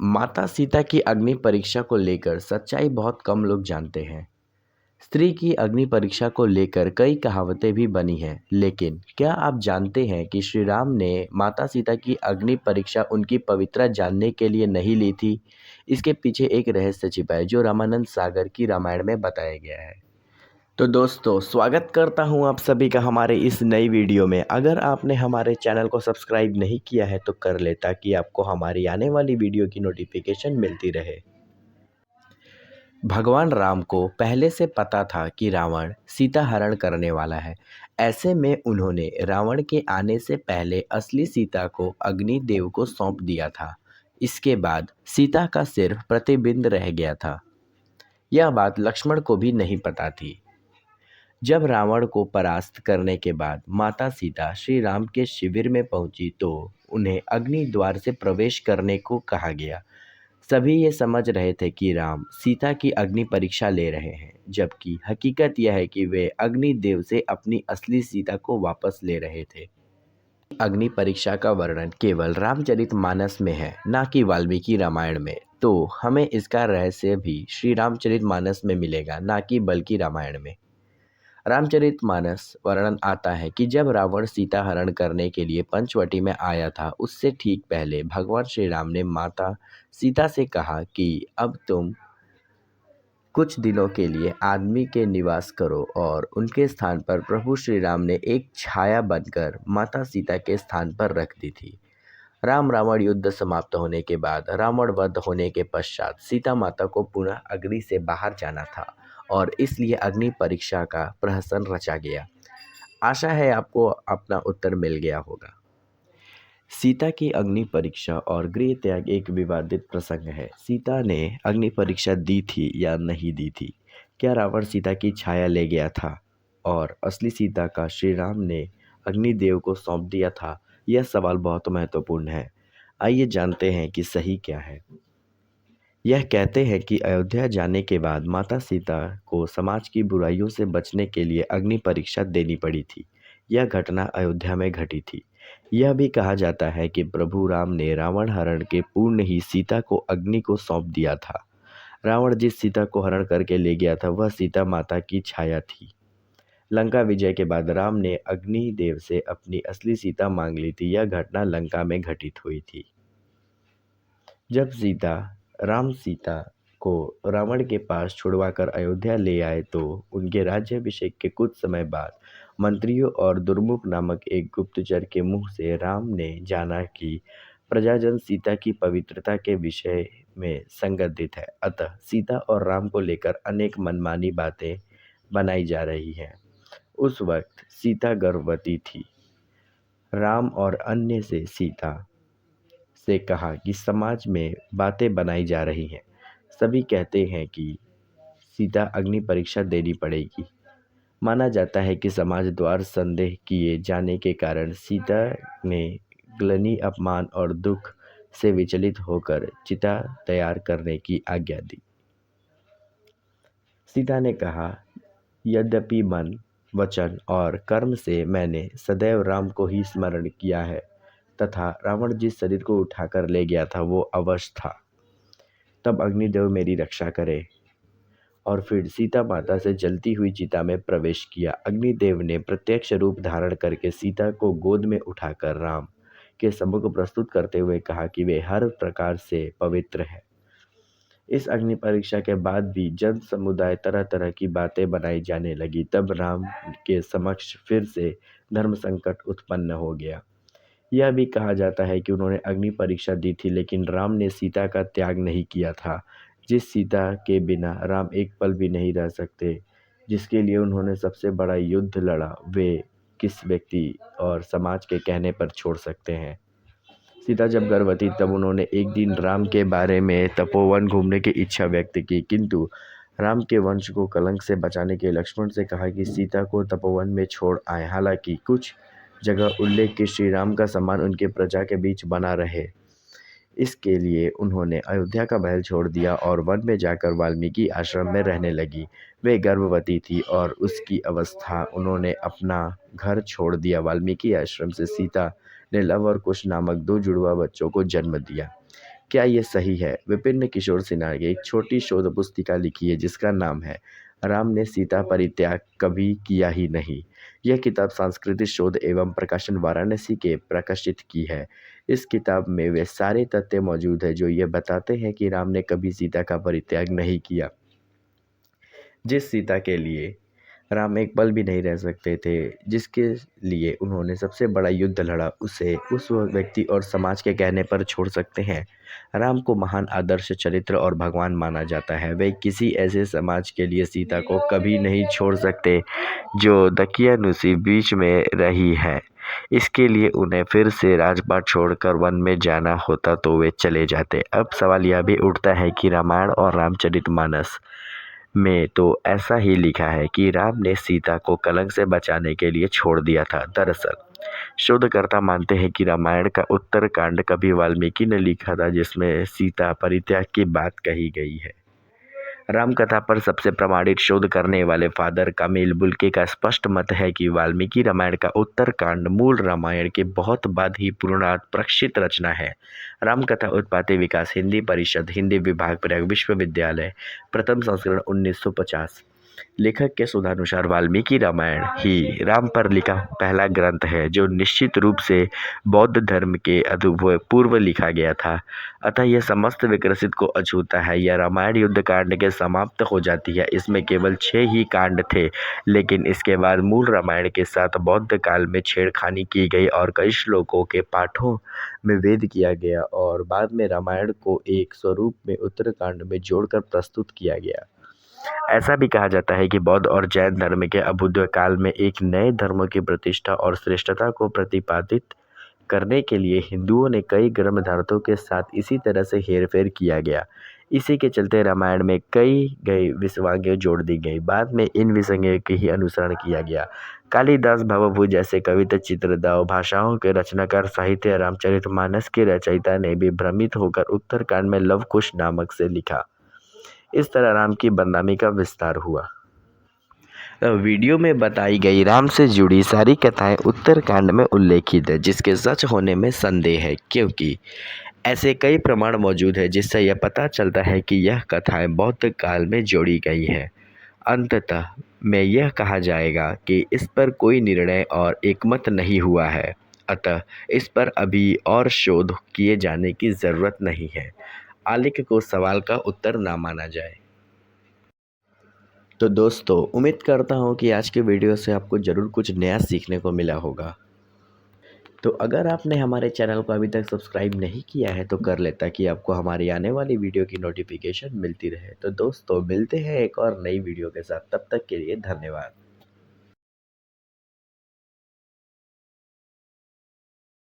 माता सीता की अग्नि परीक्षा को लेकर सच्चाई बहुत कम लोग जानते हैं। स्त्री की अग्नि परीक्षा को लेकर कई कहावतें भी बनी हैं, लेकिन क्या आप जानते हैं कि श्री राम ने माता सीता की अग्नि परीक्षा उनकी पवित्रता जानने के लिए नहीं ली थी? इसके पीछे एक रहस्य छिपा है जो रामानंद सागर की रामायण में बताया गया है। तो दोस्तों, स्वागत करता हूं आप सभी का हमारे इस नई वीडियो में। अगर आपने हमारे चैनल को सब्सक्राइब नहीं किया है तो कर ले, ताकि आपको हमारी आने वाली वीडियो की नोटिफिकेशन मिलती रहे। भगवान राम को पहले से पता था कि रावण सीता हरण करने वाला है। ऐसे में उन्होंने रावण के आने से पहले असली सीता को अग्निदेव को सौंप दिया था। इसके बाद सीता का सिर्फ प्रतिबिंब रह गया था। यह बात लक्ष्मण को भी नहीं पता थी। जब रावण को परास्त करने के बाद माता सीता श्री राम के शिविर में पहुंची तो उन्हें अग्नि द्वार से प्रवेश करने को कहा गया। सभी ये समझ रहे थे कि राम सीता की अग्नि परीक्षा ले रहे हैं, जबकि हकीकत यह है कि वे अग्निदेव से अपनी असली सीता को वापस ले रहे थे। अग्नि परीक्षा का वर्णन केवल रामचरितमानस में है, ना कि वाल्मीकि रामायण में। तो हमें इसका रहस्य भी श्री रामचरितमानस में मिलेगा, ना कि बल्कि रामायण में। रामचरितमानस वर्णन आता है कि जब रावण सीता हरण करने के लिए पंचवटी में आया था, उससे ठीक पहले भगवान श्री राम ने माता सीता से कहा कि अब तुम कुछ दिनों के लिए आदमी के निवास करो, और उनके स्थान पर प्रभु श्री राम ने एक छाया बनकर माता सीता के स्थान पर रख दी थी। राम रावण युद्ध समाप्त होने के बाद रावण वध होने के पश्चात सीता माता को पुनः अग्नि से बाहर जाना था, और इसलिए अग्नि परीक्षा का प्रहसन रचा गया। आशा है आपको अपना उत्तर मिल गया होगा। सीता की अग्नि परीक्षा और गृह त्याग एक विवादित प्रसंग है। सीता ने अग्नि परीक्षा दी थी या नहीं दी थी? क्या रावण सीता की छाया ले गया था और असली सीता का श्री राम ने अग्निदेव को सौंप दिया था? यह सवाल बहुत महत्वपूर्ण है। आइए जानते हैं कि सही क्या है। यह कहते हैं कि अयोध्या जाने के बाद माता सीता को समाज की बुराइयों से बचने के लिए अग्नि परीक्षा देनी पड़ी थी। यह घटना अयोध्या में घटी थी। यह भी कहा जाता है कि प्रभु राम ने रावण हरण के पूर्व ही सीता को अग्नि को सौंप दिया था। रावण जिस सीता को हरण करके ले गया था वह सीता माता की छाया थी। लंका विजय के बाद राम ने अग्निदेव से अपनी असली सीता मांग ली थी। यह घटना लंका में घटित हुई थी। जब राम सीता को रावण के पास छुड़वाकर अयोध्या ले आए तो उनके राज्याभिषेक के कुछ समय बाद मंत्रियों और दुर्मुख नामक एक गुप्तचर के मुंह से राम ने जाना कि प्रजाजन सीता की पवित्रता के विषय में संदिग्ध है। अतः सीता और राम को लेकर अनेक मनमानी बातें बनाई जा रही हैं। उस वक्त सीता गर्भवती थी। राम और अन्य से सीता से कहा कि समाज में बातें बनाई जा रही हैं। सभी कहते हैं कि सीता अग्नि परीक्षा देनी पड़ेगी। माना जाता है कि समाज द्वारा संदेह किए जाने के कारण सीता ने ग्लानि, अपमान और दुख से विचलित होकर चिता तैयार करने की आज्ञा दी। सीता ने कहा, यद्यपि मन, वचन और कर्म से मैंने सदैव राम को ही स्मरण किया है, तथा रावण जिस शरीर को उठाकर ले गया था वो अवश्य था। तब अग्निदेव मेरी रक्षा करे। और फिर सीता माता से जलती हुई चिता में प्रवेश किया। अग्निदेव ने प्रत्यक्ष रूप धारण करके सीता को गोद में उठाकर राम के सम्मुख प्रस्तुत करते हुए कहा कि वे हर प्रकार से पवित्र है। इस अग्नि परीक्षा के बाद भी जन समुदाय तरह तरह की बातें बनाई जाने लगी। तब राम के समक्ष फिर से धर्म संकट उत्पन्न हो गया। यह भी कहा जाता है कि उन्होंने अग्नि परीक्षा दी थी, लेकिन राम ने सीता का त्याग नहीं किया था। जिस सीता के बिना राम एक पल भी नहीं रह सकते, जिसके लिए उन्होंने सबसे बड़ा युद्ध लड़ा, वे किस व्यक्ति और समाज के कहने पर छोड़ सकते हैं। सीता जब गर्भवती तब उन्होंने एक दिन राम के बारे में तपोवन घूमने की इच्छा व्यक्त की, किंतु राम के वंश को कलंक से बचाने के लक्ष्मण से कहा कि सीता को तपोवन में छोड़ आए। हालांकि कुछ जगह उल्लेख कि श्री राम का सम्मान उनके प्रजा के बीच बना रहे, इसके लिए उन्होंने अयोध्या का महल छोड़ दिया और वन में जाकर वाल्मीकि आश्रम में रहने लगी। वे गर्भवती थी और उसकी अवस्था उन्होंने अपना घर छोड़ दिया। वाल्मीकि आश्रम से सीता ने लव और कुश नामक 2 जुड़वा बच्चों को जन्म दिया। क्या ये सही है? विपिन किशोर सिन्हा की एक छोटी शोध पुस्तिका लिखी है जिसका नाम है राम ने सीता परित्याग कभी किया ही नहीं। यह किताब सांस्कृतिक शोध एवं प्रकाशन वाराणसी के प्रकाशित की है। इस किताब में वे सारे तथ्य मौजूद हैं जो ये बताते हैं कि राम ने कभी सीता का परित्याग नहीं किया। जिस सीता के लिए राम एक पल भी नहीं रह सकते थे, जिसके लिए उन्होंने सबसे बड़ा युद्ध लड़ा, उसे उस व्यक्ति और समाज के कहने पर छोड़ सकते हैं। राम को महान आदर्श चरित्र और भगवान माना जाता है। वे किसी ऐसे समाज के लिए सीता को कभी नहीं छोड़ सकते जो दकियानुसी बीच में रही है। इसके लिए उन्हें फिर से राजपाट छोड़कर वन में जाना होता तो वे चले जाते। अब सवाल यह भी उठता है कि रामायण और रामचरितमानस में तो ऐसा ही लिखा है कि राम ने सीता को कलंक से बचाने के लिए छोड़ दिया था। दरअसल शोधकर्ता मानते हैं कि रामायण का उत्तरकांड कभी वाल्मीकि ने लिखा था जिसमें सीता परित्याग की बात कही गई है। रामकथा पर सबसे प्रमाणित शोध करने वाले फादर कामिल बुल्के का स्पष्ट मत है कि वाल्मीकि रामायण का उत्तरकांड मूल रामायण के बहुत बाद ही पुनराप्रक्षित रचना है। रामकथा उत्पत्ति विकास हिंदी परिषद हिंदी विभाग प्रयाग विश्वविद्यालय प्रथम संस्करण 1950। लेखक के शोधानुसार वाल्मीकि रामायण ही राम पर लिखा पहला ग्रंथ है जो निश्चित रूप से बौद्ध धर्म के पूर्व लिखा गया था। अतः यह समस्त विकसित को अछूता है। यह रामायण युद्ध कांड के समाप्त हो जाती है। इसमें केवल 6 ही कांड थे, लेकिन इसके बाद मूल रामायण के साथ बौद्ध काल में छेड़खानी की गई और कई श्लोकों के पाठों में वेद किया गया और बाद में रामायण को एक स्वरूप में उत्तरकांड में जोड़कर प्रस्तुत किया गया। ऐसा भी कहा जाता है कि बौद्ध और जैन धर्म के अभ्युदय काल में एक नए धर्मों की प्रतिष्ठा और श्रेष्ठता को प्रतिपादित करने के लिए हिंदुओं ने कई ग्रंथों के साथ इसी तरह से हेरफेर किया गया। इसी के चलते रामायण में कई गई विसंगतियां जोड़ दी गई। बाद में इन विसंगतियों के ही अनुसरण किया गया। कालिदास भवभूति जैसे कविता चित्रदाव भाषाओं के रचनाकार साहित्य रामचरितमानस के रचयिता ने भी भ्रमित होकर उत्तरकांड में लवकुश नामक से लिखा। इस तरह राम की बदनामी का विस्तार हुआ। वीडियो में बताई गई राम से जुड़ी सारी कथाएं उत्तरकांड में उल्लेखित है जिसके सच होने में संदेह है, क्योंकि ऐसे कई प्रमाण मौजूद हैं जिससे यह पता चलता है कि यह कथाएं बौद्ध काल में जोड़ी गई हैं। अंततः में यह कहा जाएगा कि इस पर कोई निर्णय और एकमत नहीं हुआ है, अतः इस पर अभी और शोध किए जाने की ज़रूरत नहीं है। आलेख को सवाल का उत्तर ना माना जाए। तो दोस्तों, उम्मीद करता हूँ कि आज के वीडियो से आपको ज़रूर कुछ नया सीखने को मिला होगा। तो अगर आपने हमारे चैनल को अभी तक सब्सक्राइब नहीं किया है तो कर ले, ताकि आपको हमारी आने वाली वीडियो की नोटिफिकेशन मिलती रहे। तो दोस्तों, मिलते हैं एक और नई वीडियो के साथ। तब तक के लिए धन्यवाद।